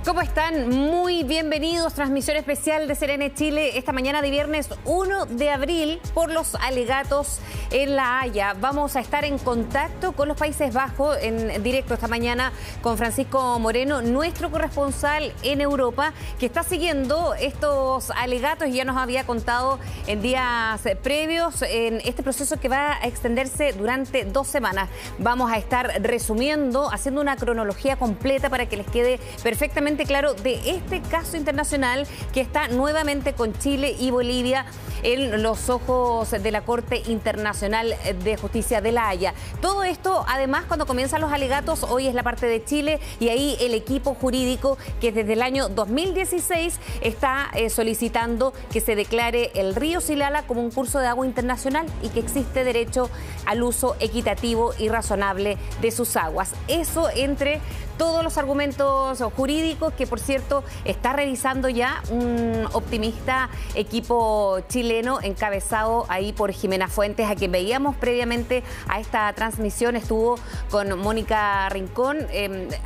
¿Cómo están? Muy bienvenidos. Transmisión especial de Serena Chile esta mañana de viernes 1 de abril por los alegatos en La Haya. Vamos a estar en contacto con los Países Bajos en directo esta mañana con Francisco Moreno, nuestro corresponsal en Europa, que está siguiendo estos alegatos y ya nos había contado en días previos en este proceso que va a extenderse durante 2 semanas. Vamos a estar resumiendo, haciendo una cronología completa para que les quede perfectamente claro de este caso internacional que está nuevamente con Chile y Bolivia en los ojos de la Corte Internacional de Justicia de La Haya. Todo esto, además, cuando comienzan los alegatos, hoy es la parte de Chile y ahí el equipo jurídico que desde el año 2016 está solicitando que se declare el río Silala como un curso de agua internacional y que existe derecho al uso equitativo y razonable de sus aguas. Eso entre todos los argumentos jurídicos que, por cierto, está revisando ya un optimista equipo chileno encabezado ahí por Jimena Fuentes, a quien veíamos previamente a esta transmisión. Estuvo con Mónica Rincón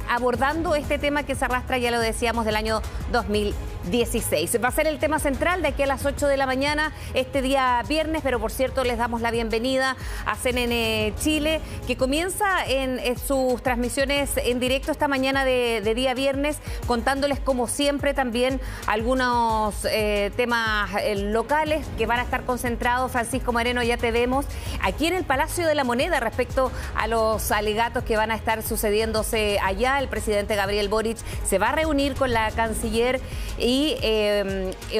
abordando este tema que se arrastra, ya lo decíamos, del año 2016. Va a ser el tema central de aquí a las 8 de la mañana este día viernes, pero por cierto les damos la bienvenida a CNN Chile, que comienza en sus transmisiones en directo esta mañana de día viernes, contándoles como siempre también algunos temas locales que van a estar concentrados. Francisco Moreno, ya te vemos aquí en el Palacio de la Moneda respecto a los alegatos que van a estar sucediéndose allá. El presidente Gabriel Boric se va a reunir con la canciller y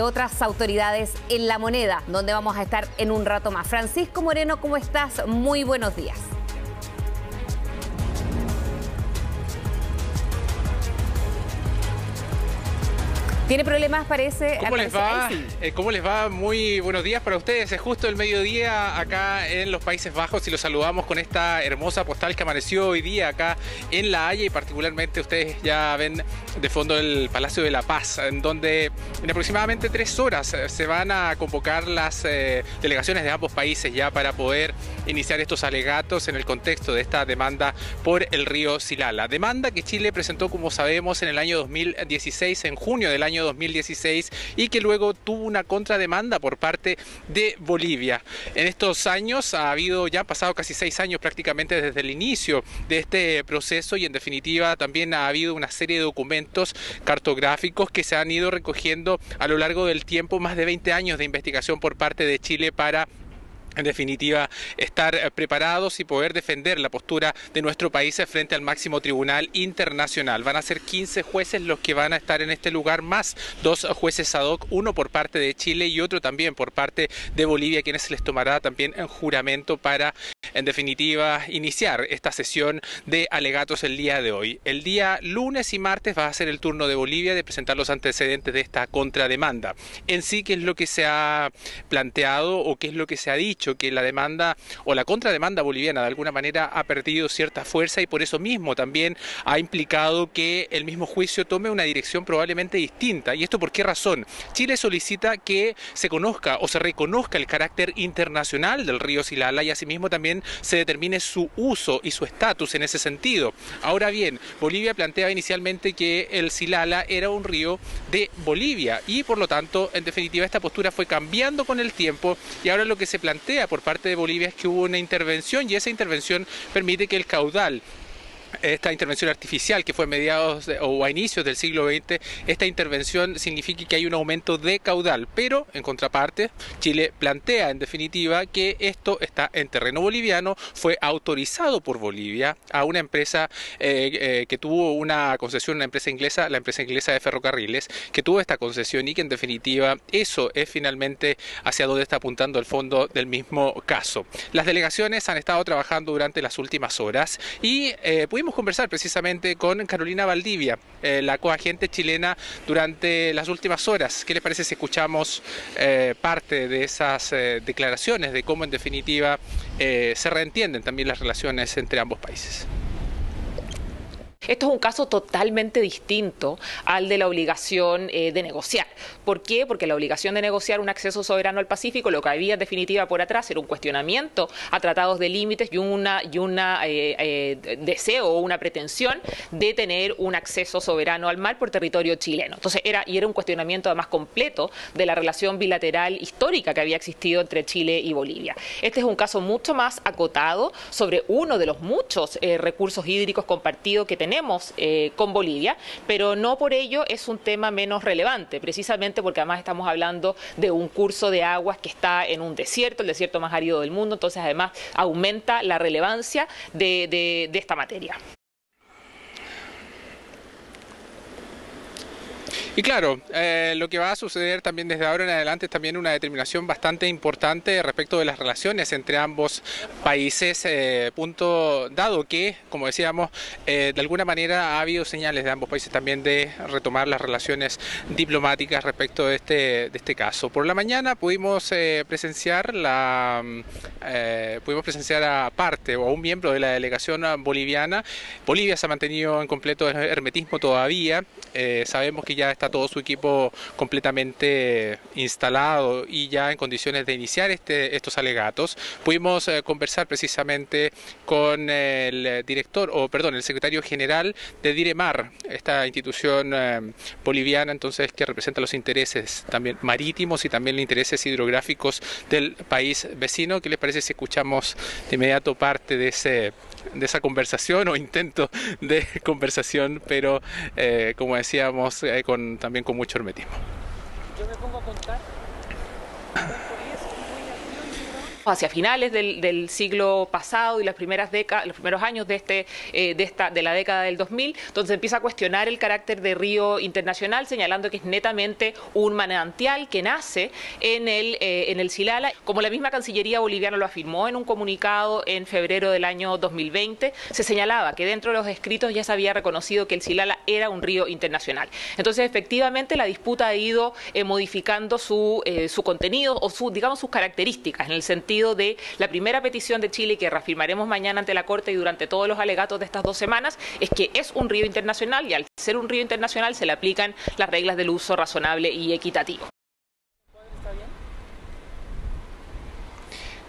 otras autoridades en La Moneda, donde vamos a estar en un rato más. Francisco Moreno, ¿cómo estás? Muy buenos días. ¿Tiene problemas, parece? ¿Cómo les va? ¿Cómo les va? Muy buenos días para ustedes. Es justo el mediodía acá en los Países Bajos y los saludamos con esta hermosa postal que amaneció hoy día acá en La Haya, y particularmente ustedes ya ven de fondo el Palacio de la Paz, en donde en aproximadamente 3 horas se van a convocar las delegaciones de ambos países ya para poder iniciar estos alegatos en el contexto de esta demanda por el río Silala. Demanda que Chile presentó, como sabemos, en el año 2016, en junio del año 2016, y que luego tuvo una contrademanda por parte de Bolivia. En estos años ya han pasado casi 6 años prácticamente desde el inicio de este proceso, y en definitiva también ha habido una serie de documentos cartográficos que se han ido recogiendo a lo largo del tiempo, más de 20 años de investigación por parte de Chile para, en definitiva, estar preparados y poder defender la postura de nuestro país frente al máximo tribunal internacional. Van a ser 15 jueces los que van a estar en este lugar, más 2 jueces ad hoc, uno por parte de Chile y otro también por parte de Bolivia, quienes se les tomará también en juramento para, en definitiva, iniciar esta sesión de alegatos el día de hoy. El día lunes y martes va a ser el turno de Bolivia de presentar los antecedentes de esta contrademanda. En sí, ¿qué es lo que se ha planteado o qué es lo que se ha dicho? Que la demanda o la contrademanda boliviana de alguna manera ha perdido cierta fuerza, y por eso mismo también ha implicado que el mismo juicio tome una dirección probablemente distinta. ¿Y esto por qué razón? Chile solicita que se conozca o se reconozca el carácter internacional del río Silala, y asimismo también se determine su uso y su estatus en ese sentido. Ahora bien, Bolivia planteaba inicialmente que el Silala era un río de Bolivia, y por lo tanto, en definitiva, esta postura fue cambiando con el tiempo, y ahora lo que se plantea por parte de Bolivia es que hubo una intervención, y esa intervención permite que el caudal, esta intervención artificial que fue a inicios del siglo XX, esta intervención significa que hay un aumento de caudal, pero en contraparte Chile plantea en definitiva que esto está en terreno boliviano, fue autorizado por Bolivia a una empresa que tuvo una concesión, la empresa inglesa de ferrocarriles, que tuvo esta concesión, y que en definitiva eso es finalmente hacia donde está apuntando el fondo del mismo caso. Las delegaciones han estado trabajando durante las últimas horas y pudimos conversar precisamente con Carolina Valdivia, la coagente chilena, durante las últimas horas. ¿Qué les parece si escuchamos parte de esas declaraciones de cómo en definitiva se reentienden también las relaciones entre ambos países? Esto es un caso totalmente distinto al de la obligación de negociar. ¿Por qué? Porque la obligación de negociar un acceso soberano al Pacífico, lo que había en definitiva por atrás era un cuestionamiento a tratados de límites y una deseo o una pretensión de tener un acceso soberano al mar por territorio chileno. Entonces era un cuestionamiento además completo de la relación bilateral histórica que había existido entre Chile y Bolivia. Este es un caso mucho más acotado sobre uno de los muchos recursos hídricos compartidos que tenemos con Bolivia, pero no por ello es un tema menos relevante, precisamente porque además estamos hablando de un curso de aguas que está en un desierto, el desierto más árido del mundo, entonces además aumenta la relevancia de esta materia. Y claro, lo que va a suceder también desde ahora en adelante es también una determinación bastante importante respecto de las relaciones entre ambos países, punto dado que, como decíamos, de alguna manera ha habido señales de ambos países también de retomar las relaciones diplomáticas respecto de este caso. Por la mañana pudimos presenciar a parte o a un miembro de la delegación boliviana. Bolivia se ha mantenido en completo hermetismo todavía. Sabemos que ya está todo su equipo completamente instalado y ya en condiciones de iniciar estos alegatos. Pudimos conversar precisamente con el secretario general de Diremar, esta institución boliviana entonces que representa los intereses también marítimos y también los intereses hidrográficos del país vecino. ¿Qué les parece si escuchamos de inmediato parte de esa conversación o intento de conversación, pero como decíamos, también con mucho hermetismo? Yo me pongo a contar. Hacia finales del siglo pasado y los primeros años de la década del 2000, donde se empieza a cuestionar el carácter de río internacional, señalando que es netamente un manantial que nace en el Silala. Como la misma Cancillería boliviana lo afirmó en un comunicado en febrero del año 2020, se señalaba que dentro de los escritos ya se había reconocido que el Silala era un río internacional. Entonces, efectivamente, la disputa ha ido modificando su contenido o sus características, en el sentido de la primera petición de Chile, que reafirmaremos mañana ante la Corte y durante todos los alegatos de estas 2 semanas, es que es un río internacional y al ser un río internacional se le aplican las reglas del uso razonable y equitativo.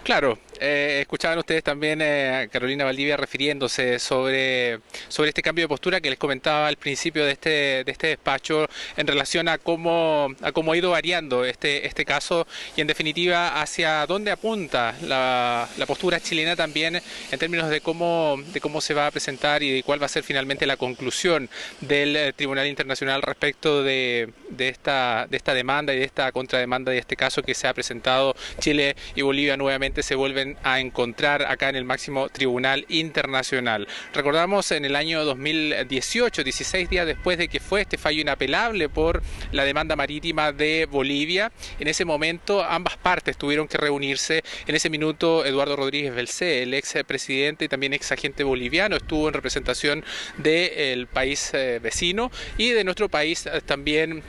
Claro, escuchaban ustedes también a Carolina Valdivia refiriéndose sobre este cambio de postura que les comentaba al principio de este despacho en relación a cómo ha ido variando este caso y en definitiva hacia dónde apunta la postura chilena también en términos de cómo se va a presentar y de cuál va a ser finalmente la conclusión del Tribunal Internacional respecto de esta demanda y de esta contrademanda de este caso que se ha presentado. Chile y Bolivia nuevamente se vuelven a encontrar acá en el máximo tribunal internacional. Recordamos en el año 2018, 16 días después de que fue este fallo inapelable por la demanda marítima de Bolivia, en ese momento ambas partes tuvieron que reunirse. En ese minuto Eduardo Rodríguez Belcé, el ex presidente y también ex agente boliviano, estuvo en representación del país vecino y de nuestro país también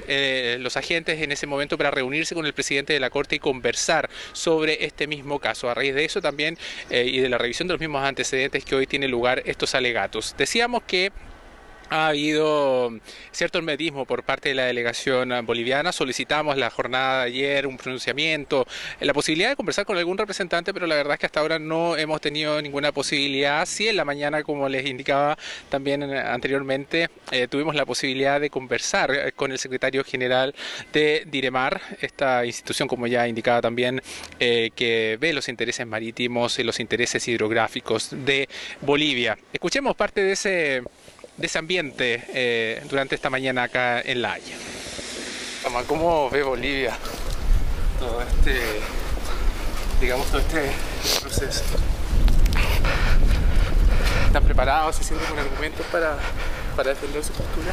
los agentes en ese momento para reunirse con el presidente de la Corte y conversar sobre este mismo caso. A raíz de eso también y de la revisión de los mismos antecedentes que hoy tiene lugar estos alegatos. Decíamos que ha habido cierto hermetismo por parte de la delegación boliviana. Solicitamos la jornada de ayer un pronunciamiento, la posibilidad de conversar con algún representante, pero la verdad es que hasta ahora no hemos tenido ninguna posibilidad. Sí, en la mañana, como les indicaba también anteriormente, tuvimos la posibilidad de conversar con el secretario general de Diremar, esta institución, como ya indicaba también, que ve los intereses marítimos y los intereses hidrográficos de Bolivia. Escuchemos parte de ese ambiente durante esta mañana acá en La Haya. ¿Cómo ve Bolivia todo este proceso? ¿Están preparados? ¿Se sienten con argumentos para defender su postura?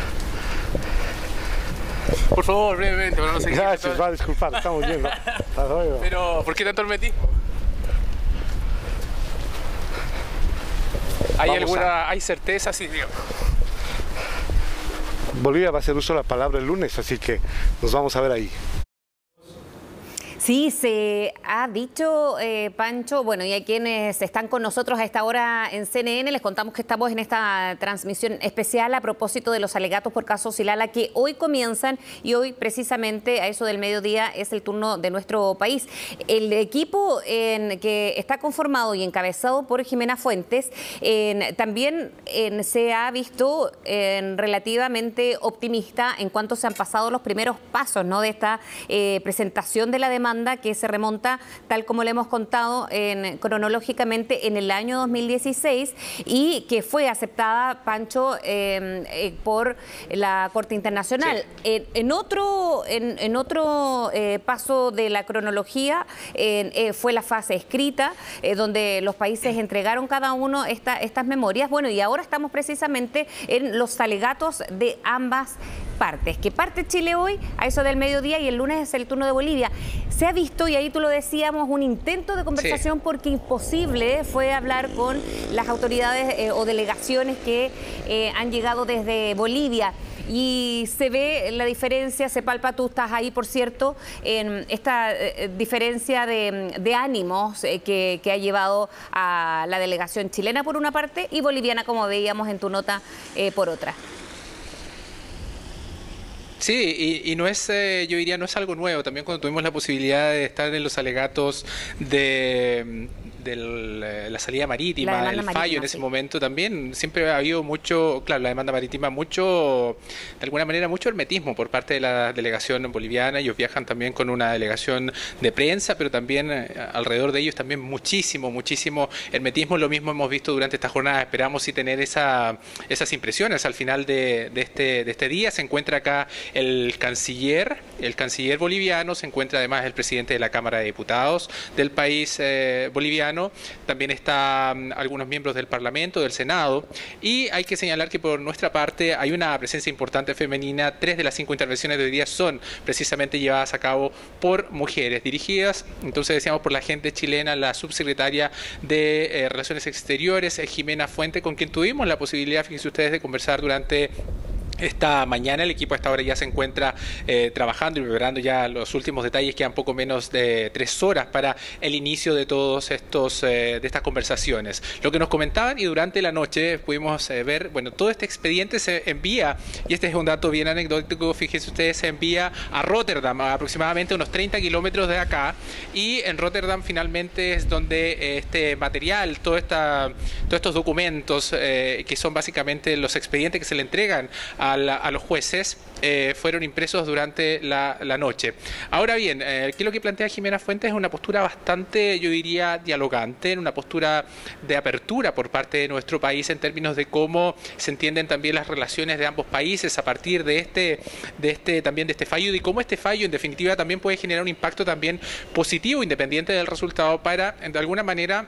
Por favor, brevemente, para no seguir. Gracias, va a disculpar, estamos viendo. Hasta luego. Pero, ¿por qué tanto hermetismo? ¿Hay certeza? Sí, digo. Bolivia va a hacer uso de la palabra el lunes, así que nos vamos a ver ahí. Sí, se ha dicho, Pancho, bueno, y a quienes están con nosotros a esta hora en CNN, les contamos que estamos en esta transmisión especial a propósito de los alegatos por caso Silala que hoy comienzan y hoy precisamente a eso del mediodía es el turno de nuestro país. El equipo que está conformado y encabezado por Jimena Fuentes también se ha visto relativamente optimista en cuanto se han pasado los primeros pasos, ¿no?, de esta presentación de la demanda que se remonta, tal como le hemos contado cronológicamente, en el año 2016 y que fue aceptada, Pancho, por la Corte Internacional. Sí. En otro paso de la cronología fue la fase escrita, donde los países entregaron cada uno estas memorias. Bueno, y ahora estamos precisamente en los alegatos de ambas partes, que parte Chile hoy a eso del mediodía y el lunes es el turno de Bolivia. Se ha visto, y ahí tú lo decíamos, un intento de conversación porque imposible fue hablar con las autoridades o delegaciones que han llegado desde Bolivia. Y se ve la diferencia, se palpa, tú estás ahí, por cierto, en esta diferencia de ánimos que ha llevado a la delegación chilena por una parte y boliviana, como veíamos en tu nota, por otra. Sí, y no es, yo diría, no es algo nuevo. También cuando tuvimos la posibilidad de estar en los alegatos de la salida marítima, el fallo en ese momento también, siempre ha habido mucho, claro, la demanda marítima, mucho, de alguna manera, mucho hermetismo por parte de la delegación boliviana. Ellos viajan también con una delegación de prensa, pero también alrededor de ellos también muchísimo hermetismo. Lo mismo hemos visto durante esta jornada. Esperamos sí tener esas impresiones al final de este día. Se encuentra acá el canciller boliviano, se encuentra además el presidente de la Cámara de Diputados del país boliviano. También están algunos miembros del Parlamento, del Senado, y hay que señalar que por nuestra parte hay una presencia importante femenina. 3 de las 5 intervenciones de hoy día son precisamente llevadas a cabo por mujeres, dirigidas, entonces decíamos, por la gente chilena, la subsecretaria de Relaciones Exteriores, Jimena Fuentes, con quien tuvimos la posibilidad, fíjense ustedes, de conversar durante esta mañana. El equipo a esta hora ya se encuentra trabajando y preparando ya los últimos detalles. Quedan poco menos de 3 horas para el inicio de todos estos de estas conversaciones. Lo que nos comentaban, y durante la noche pudimos ver, bueno, todo este expediente se envía, y este es un dato bien anecdótico, fíjense ustedes, se envía a Rotterdam, aproximadamente unos 30 kilómetros de acá, y en Rotterdam finalmente es donde este material, todos estos documentos que son básicamente los expedientes que se le entregan a los jueces, fueron impresos durante la noche. Ahora bien, ¿qué es lo que plantea Jimena Fuentes? Es una postura bastante, yo diría, dialogante, una postura de apertura por parte de nuestro país en términos de cómo se entienden también las relaciones de ambos países a partir de este fallo, y cómo este fallo en definitiva también puede generar un impacto también positivo, independiente del resultado, para de alguna manera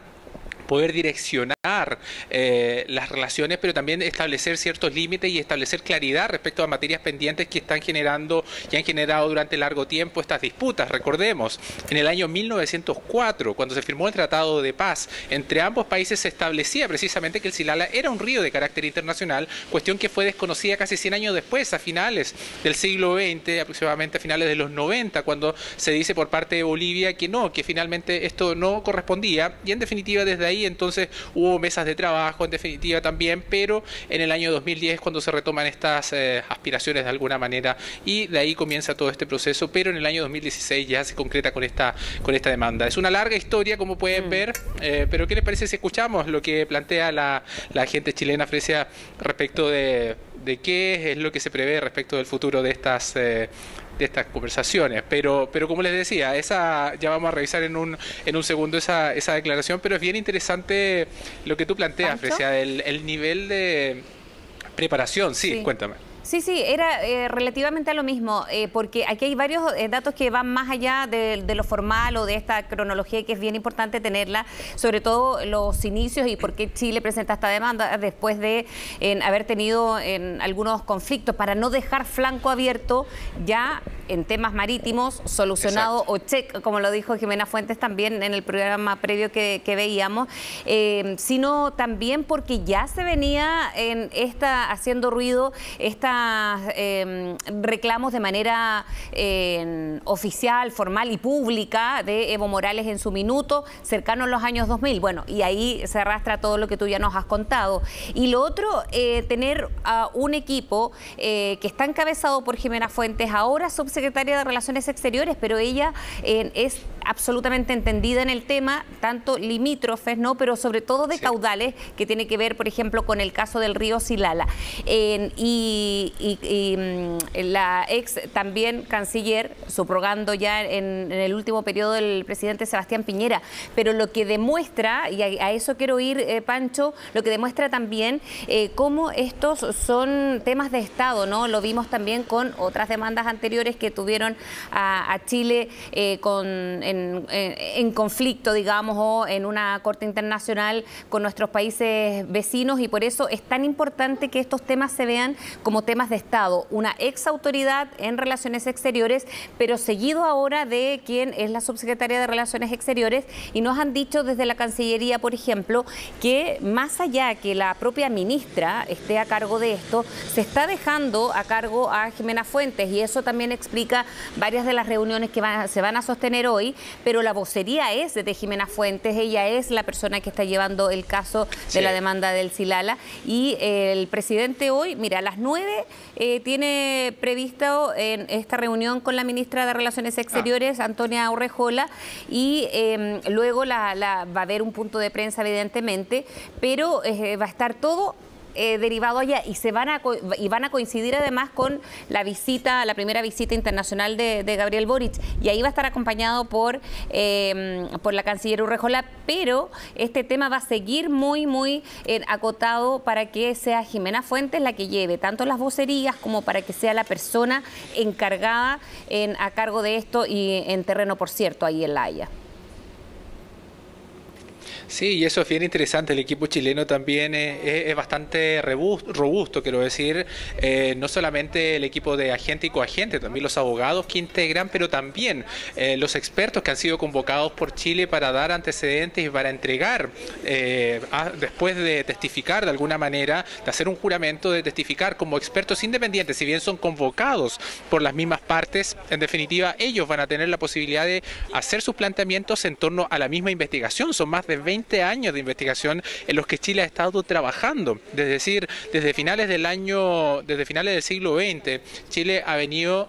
poder direccionar las relaciones, pero también establecer ciertos límites y establecer claridad respecto a materias pendientes que están generando y han generado durante largo tiempo estas disputas. Recordemos, en el año 1904, cuando se firmó el Tratado de Paz entre ambos países, se establecía precisamente que el Silala era un río de carácter internacional, cuestión que fue desconocida casi 100 años después, a finales del siglo XX, aproximadamente a finales de los 90, cuando se dice por parte de Bolivia que no, que finalmente esto no correspondía, y en definitiva desde ahí entonces hubo mesas de trabajo, en definitiva también, pero en el año 2010 cuando se retoman estas aspiraciones de alguna manera, y de ahí comienza todo este proceso, pero en el año 2016 ya se concreta con esta demanda. Es una larga historia, como pueden ver, pero ¿qué les parece si escuchamos lo que plantea la gente chilena, Fresia, respecto de qué es lo que se prevé respecto del futuro de estas conversaciones? Pero como les decía, ya vamos a revisar en un segundo esa declaración, pero es bien interesante lo que tú planteas, Fresia, el nivel de preparación. Sí, cuéntame. Sí, era relativamente a lo mismo, porque aquí hay varios datos que van más allá de lo formal o de esta cronología, que es bien importante tenerla, sobre todo los inicios y por qué Chile presenta esta demanda después de haber tenido algunos conflictos, para no dejar flanco abierto ya en temas marítimos solucionado. Exacto. O check, como lo dijo Jimena Fuentes también en el programa previo que veíamos, sino también porque ya se venía haciendo ruido reclamos de manera oficial, formal y pública de Evo Morales en su minuto, cercano a los años 2000. Bueno, y ahí se arrastra todo lo que tú ya nos has contado. Y lo otro, tener un equipo que está encabezado por Jimena Fuentes, ahora subsecretaria de Relaciones Exteriores, pero ella es absolutamente entendida en el tema, tanto limítrofes, ¿no? Pero sobre todo de caudales, que tiene que ver, por ejemplo, con el caso del río Silala. La ex también canciller, subrogando ya en el último periodo del presidente Sebastián Piñera. Pero lo que demuestra, y a eso quiero ir, Pancho, lo que demuestra también cómo estos son temas de Estado, ¿no? Lo vimos también con otras demandas anteriores que tuvieron a Chile en conflicto, digamos, o en una corte internacional con nuestros países vecinos, y por eso es tan importante que estos temas se vean como temas de Estado. Una ex autoridad en Relaciones Exteriores, pero seguido ahora de quien es la subsecretaria de Relaciones Exteriores, y nos han dicho desde la Cancillería, por ejemplo, que más allá que la propia ministra esté a cargo de esto, se está dejando a cargo a Jimena Fuentes, y eso también explica varias de las reuniones que se van a sostener hoy, pero la vocería es de Jimena Fuentes, ella es la persona que está llevando el caso de la demanda del Silala, y el presidente hoy, mira, a las 9 tiene previsto en esta reunión con la ministra de Relaciones Exteriores, Antonia Urrejola, y luego va a haber un punto de prensa, evidentemente, pero va a estar todo derivado allá, y van a coincidir además con la primera visita internacional de Gabriel Boric, y ahí va a estar acompañado por la canciller Urrejola, pero este tema va a seguir muy acotado para que sea Jimena Fuentes la que lleve tanto las vocerías como para que sea la persona encargada a cargo de esto, y en terreno, por cierto, ahí en La Haya. Sí, y eso es bien interesante. El equipo chileno también es bastante robusto, quiero decir. No solamente el equipo de agente y coagente, también los abogados que integran, pero también los expertos que han sido convocados por Chile para dar antecedentes y para entregar, después de testificar de alguna manera, de hacer un juramento, de testificar como expertos independientes, si bien son convocados por las mismas partes, en definitiva ellos van a tener la posibilidad de hacer sus planteamientos en torno a la misma investigación. Son más de 20 años de investigación en los que Chile ha estado trabajando, es decir, desde finales del siglo XX, Chile ha venido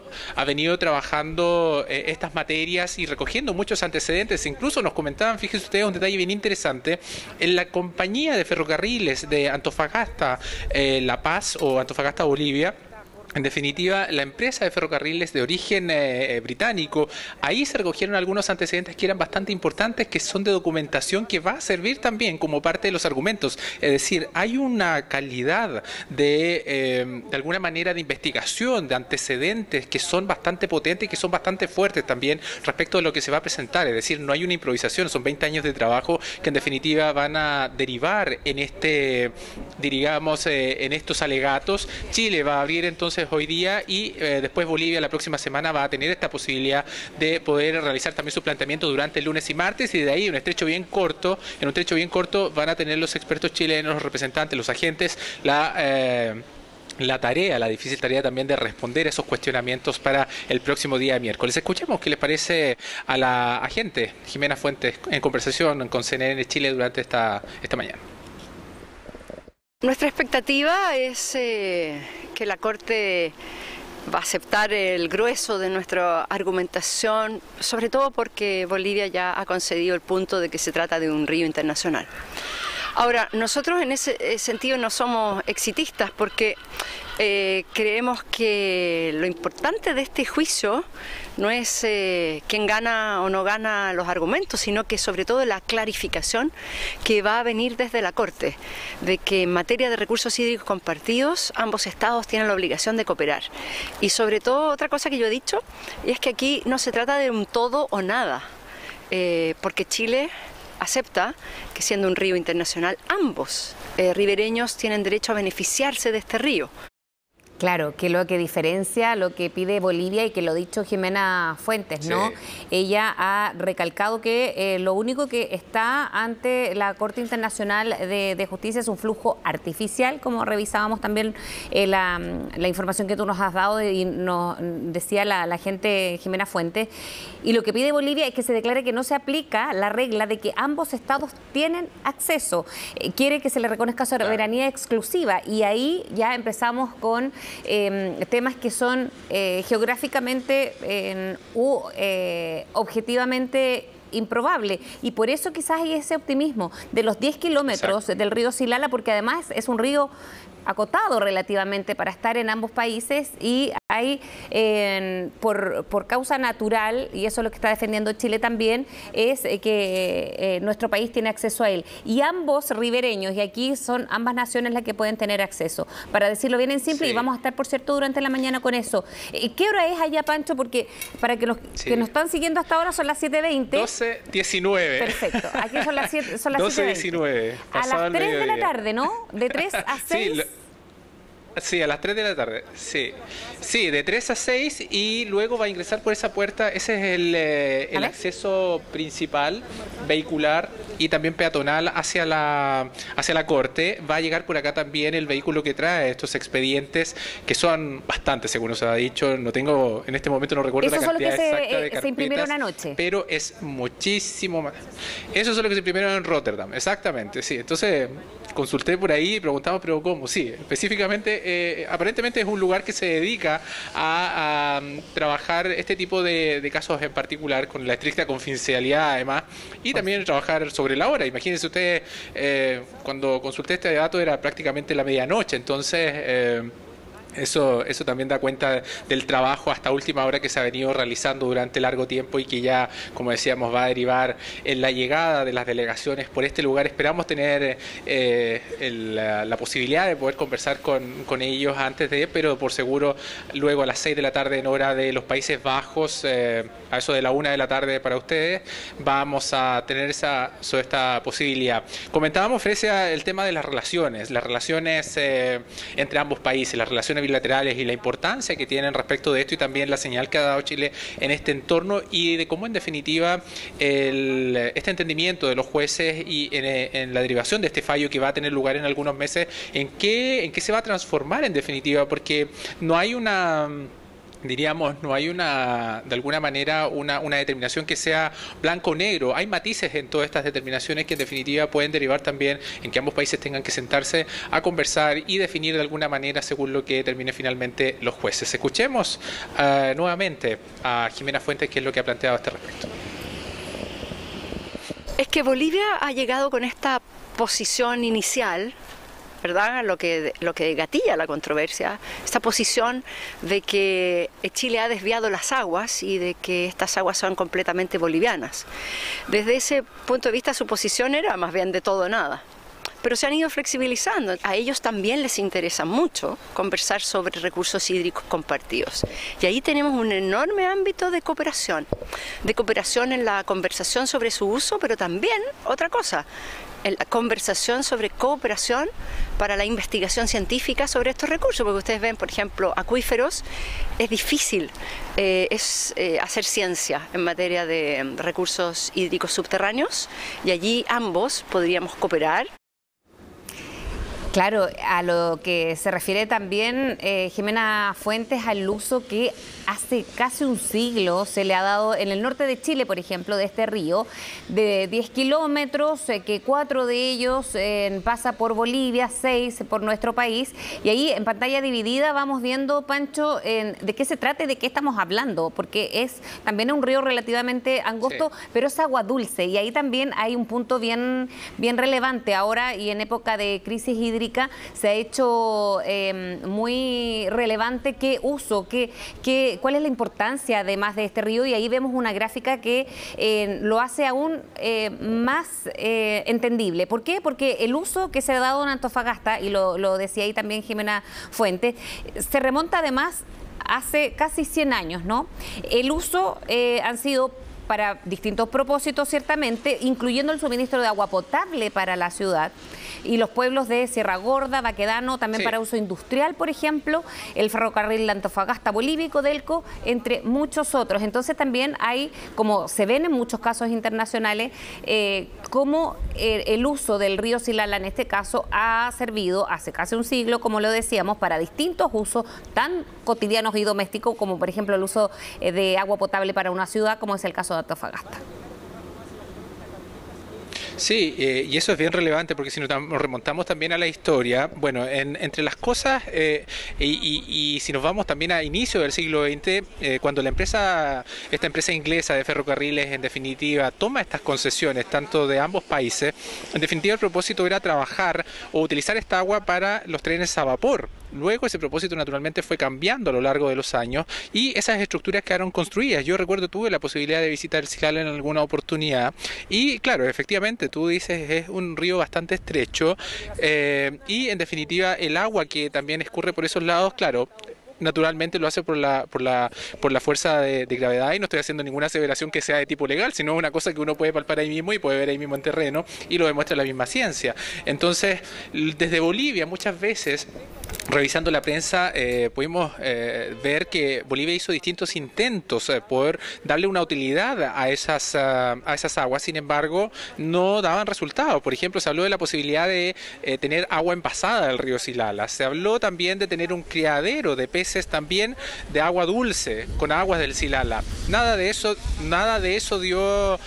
trabajando estas materias y recogiendo muchos antecedentes. Incluso nos comentaban, fíjense ustedes, un detalle bien interesante, en la compañía de ferrocarriles de Antofagasta, La Paz, o Antofagasta, Bolivia. En definitiva, la empresa de ferrocarriles de origen británico, ahí se recogieron algunos antecedentes que eran bastante importantes, que son de documentación que va a servir también como parte de los argumentos. Es decir, hay una calidad de alguna manera de investigación, de antecedentes que son bastante potentes y que son bastante fuertes también respecto de lo que se va a presentar. Es decir, no hay una improvisación, son 20 años de trabajo que en definitiva van a derivar en en estos alegatos. Chile va a abrir entonces hoy día, y después Bolivia la próxima semana va a tener esta posibilidad de poder realizar también su planteamiento durante el lunes y martes, y de ahí en un trecho bien corto van a tener los expertos chilenos, los representantes, los agentes, la difícil tarea también de responder esos cuestionamientos para el próximo día de miércoles. Escuchemos qué les parece a la agente Jimena Fuentes en conversación con CNN Chile durante esta mañana. Nuestra expectativa es que la Corte va a aceptar el grueso de nuestra argumentación, sobre todo porque Bolivia ya ha concedido el punto de que se trata de un río internacional. Ahora, nosotros en ese sentido no somos exitistas, porque creemos que lo importante de este juicio no es quién gana o no gana los argumentos, sino que sobre todo la clarificación que va a venir desde la Corte, de que en materia de recursos hídricos compartidos ambos estados tienen la obligación de cooperar. Y sobre todo, otra cosa que yo he dicho, y es que aquí no se trata de un todo o nada, porque Chile acepta que, siendo un río internacional, ambos ribereños tienen derecho a beneficiarse de este río. Claro, que lo que diferencia, lo que pide Bolivia y que lo ha dicho Jimena Fuentes, ¿no? Sí. Ella ha recalcado que lo único que está ante la Corte Internacional de Justicia es un flujo artificial, como revisábamos también la información que tú nos has dado y nos decía la gente Jimena Fuentes. Y lo que pide Bolivia es que se declare que no se aplica la regla de que ambos estados tienen acceso. Quiere que se le reconozca soberanía exclusiva y ahí ya empezamos con temas que son geográficamente objetivamente improbable, y por eso quizás hay ese optimismo de los 10 kilómetros del río Silala, porque además es un río acotado relativamente para estar en ambos países y hay por causa natural, y eso es lo que está defendiendo Chile también, es que nuestro país tiene acceso a él. Y ambos ribereños, y aquí son ambas naciones las que pueden tener acceso, para decirlo bien en simple, y vamos a estar, por cierto, durante la mañana con eso. ¿Qué hora es allá, Pancho? Porque para que los que nos están siguiendo hasta ahora son las 7:20. 12:19. Perfecto. Aquí son las 7, son las 12:19. A las 3 de la tarde, ¿no? De 3 a 6. Sí, a las 3 de la tarde, sí, de 3 a 6, y luego va a ingresar por esa puerta. Ese es el acceso principal, vehicular y también peatonal hacia la corte. Va a llegar por acá también el vehículo que trae estos expedientes, que son bastantes, según nos ha dicho. No tengo, en este momento no recuerdo la cantidad exacta de carpetas. Se imprimieron anoche. Pero es muchísimo más. Eso es lo que se imprimieron en Rotterdam, exactamente, sí. Entonces consulté por ahí y preguntamos, pero ¿cómo? Sí, específicamente, aparentemente es un lugar que se dedica a trabajar este tipo de casos en particular, con la estricta confidencialidad además, y también trabajar sobre la hora. Imagínense ustedes, cuando consulté este dato era prácticamente la medianoche, entonces eso también da cuenta del trabajo hasta última hora que se ha venido realizando durante largo tiempo, y que ya, como decíamos, va a derivar en la llegada de las delegaciones por este lugar. Esperamos tener la posibilidad de poder conversar con ellos antes de, pero por seguro luego a las 6 de la tarde en hora de los Países Bajos, a eso de la 1 de la tarde para ustedes, vamos a tener esta posibilidad. Comentábamos, Fresia, el tema de las relaciones entre ambos países, las relaciones bilaterales y la importancia que tienen respecto de esto, y también la señal que ha dado Chile en este entorno, y de cómo en definitiva este entendimiento de los jueces y en la derivación de este fallo que va a tener lugar en algunos meses, en qué se va a transformar en definitiva, porque no hay de alguna manera una determinación que sea blanco o negro. Hay matices en todas estas determinaciones que en definitiva pueden derivar también en que ambos países tengan que sentarse a conversar y definir de alguna manera según lo que determine finalmente los jueces. Escuchemos nuevamente a Jimena Fuentes, que es lo que ha planteado a este respecto. Es que Bolivia ha llegado con esta posición inicial, ¿verdad? Lo que gatilla la controversia, esta posición de que Chile ha desviado las aguas y de que estas aguas son completamente bolivianas. Desde ese punto de vista, su posición era más bien de todo o nada. Pero se han ido flexibilizando. A ellos también les interesa mucho conversar sobre recursos hídricos compartidos. Y ahí tenemos un enorme ámbito de cooperación en la conversación sobre su uso, pero también otra cosa, en la conversación sobre cooperación para la investigación científica sobre estos recursos, porque ustedes ven, por ejemplo, acuíferos. Es difícil hacer ciencia en materia de recursos hídricos subterráneos, y allí ambos podríamos cooperar. Claro, a lo que se refiere también Jimena Fuentes, al uso que hace casi un siglo se le ha dado en el norte de Chile, por ejemplo, de este río, de 10 kilómetros, que 4 de ellos pasa por Bolivia, 6 por nuestro país, y ahí en pantalla dividida vamos viendo, Pancho, de qué se trata y de qué estamos hablando, porque es también un río relativamente angosto, pero es agua dulce, y ahí también hay un punto bien relevante ahora, y en época de crisis hídrica se ha hecho muy relevante qué uso, cuál es la importancia además de este río, y ahí vemos una gráfica que lo hace aún más entendible. ¿Por qué? Porque el uso que se ha dado en Antofagasta, y lo decía ahí también Jimena Fuentes, se remonta además hace casi 100 años, ¿no? El uso han sido para distintos propósitos, ciertamente, incluyendo el suministro de agua potable para la ciudad y los pueblos de Sierra Gorda, Baquedano, también para uso industrial, por ejemplo, el ferrocarril de Antofagasta, Bolivia y Codelco, entre muchos otros. Entonces también hay, como se ven en muchos casos internacionales, cómo el uso del río Silala en este caso ha servido hace casi un siglo, como lo decíamos, para distintos usos tan cotidianos y domésticos como por ejemplo el uso de agua potable para una ciudad, como es el caso de Antofagasta. Sí, y eso es bien relevante porque si nos remontamos también a la historia, bueno, entre las cosas, y si nos vamos también a inicio del siglo XX, cuando esta empresa inglesa de ferrocarriles, en definitiva, toma estas concesiones, tanto de ambos países, en definitiva el propósito era trabajar o utilizar esta agua para los trenes a vapor. Luego ese propósito naturalmente fue cambiando a lo largo de los años y esas estructuras quedaron construidas. Yo recuerdo, tuve la posibilidad de visitar el Silala en alguna oportunidad y claro, efectivamente, tú dices, es un río bastante estrecho y en definitiva el agua que también escurre por esos lados, claro, naturalmente lo hace por la fuerza de gravedad, y no estoy haciendo ninguna aseveración que sea de tipo legal, sino una cosa que uno puede palpar ahí mismo y puede ver ahí mismo en terreno y lo demuestra la misma ciencia. Entonces, desde Bolivia muchas veces, revisando la prensa, pudimos ver que Bolivia hizo distintos intentos por darle una utilidad a esas aguas, sin embargo no daban resultados. Por ejemplo, se habló de la posibilidad de tener agua envasada del río Silala, se habló también de tener un criadero de peces también de agua dulce con aguas del Silala. Nada de eso dio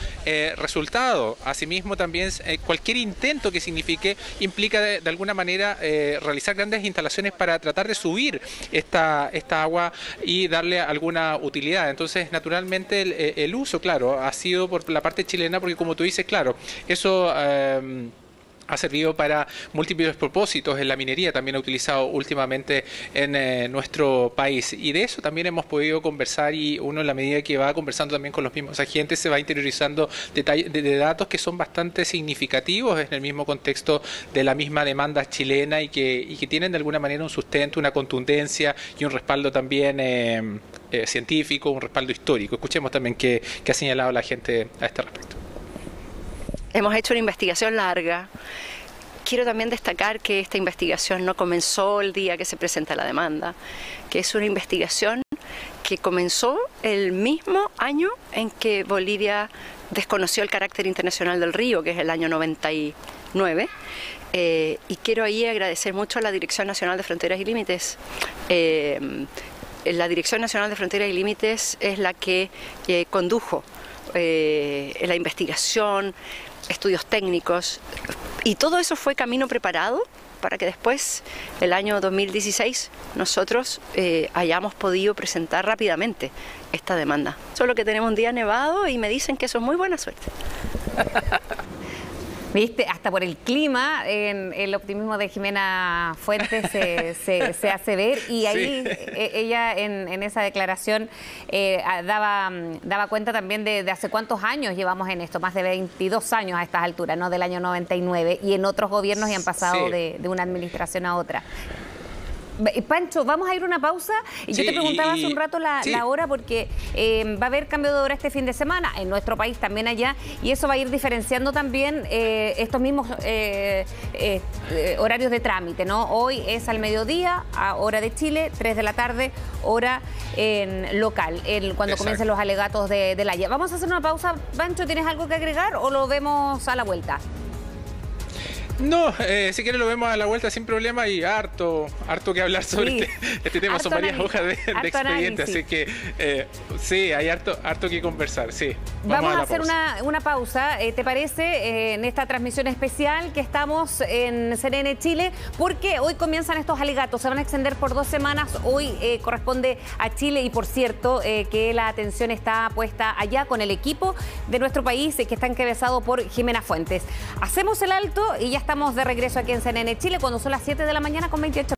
resultado. Asimismo también cualquier intento que signifique implica de alguna manera realizar grandes instalaciones para tratar de subir esta agua y darle alguna utilidad. Entonces, naturalmente, el uso, claro, ha sido por la parte chilena, porque como tú dices, claro, eso ha servido para múltiples propósitos. En la minería también ha utilizado últimamente en nuestro país, y de eso también hemos podido conversar, y uno en la medida que va conversando también con los mismos agentes se va interiorizando detalles de datos que son bastante significativos en el mismo contexto de la misma demanda chilena y que tienen de alguna manera un sustento, una contundencia y un respaldo también científico, un respaldo histórico. Escuchemos también qué ha señalado la gente a este respecto. Hemos hecho una investigación larga. Quiero también destacar que esta investigación no comenzó el día que se presenta la demanda, que es una investigación que comenzó el mismo año en que Bolivia desconoció el carácter internacional del río, que es el año 99. Y quiero ahí agradecer mucho a la Dirección Nacional de Fronteras y Límites. La Dirección Nacional de Fronteras y Límites es la que condujo la investigación, estudios técnicos, y todo eso fue camino preparado para que después, el año 2016, nosotros hayamos podido presentar rápidamente esta demanda. Solo que tenemos un día nevado y me dicen que eso es muy buena suerte. Viste, hasta por el clima, el optimismo de Jimena Fuentes se hace ver, y ahí ella en esa declaración daba cuenta también de hace cuántos años llevamos en esto, más de 22 años a estas alturas, ¿no? Del año 99, y en otros gobiernos y han pasado de una administración a otra. Pancho, vamos a ir a una pausa. Y yo te preguntaba hace un rato la hora, porque va a haber cambio de hora este fin de semana, en nuestro país también allá, y eso va a ir diferenciando también estos mismos horarios de trámite, ¿no? Hoy es al mediodía, a hora de Chile, 3 de la tarde, hora local, cuando comiencen los alegatos de la Haya. Vamos a hacer una pausa. Pancho, ¿tienes algo que agregar o lo vemos a la vuelta? No, si quieres lo vemos a la vuelta sin problema, y harto que hablar sobre este tema. Son varias hojas de expediente, así que sí, hay harto que conversar. Sí, vamos a hacer una pausa, ¿te parece? En esta transmisión especial que estamos en CNN Chile, porque hoy comienzan estos alegatos, se van a extender por 2 semanas. Hoy corresponde a Chile, y por cierto que la atención está puesta allá con el equipo de nuestro país, que está encabezado por Jimena Fuentes. Hacemos el alto y ya estamos de regreso aquí en CNN Chile cuando son las 7 de la mañana con 28.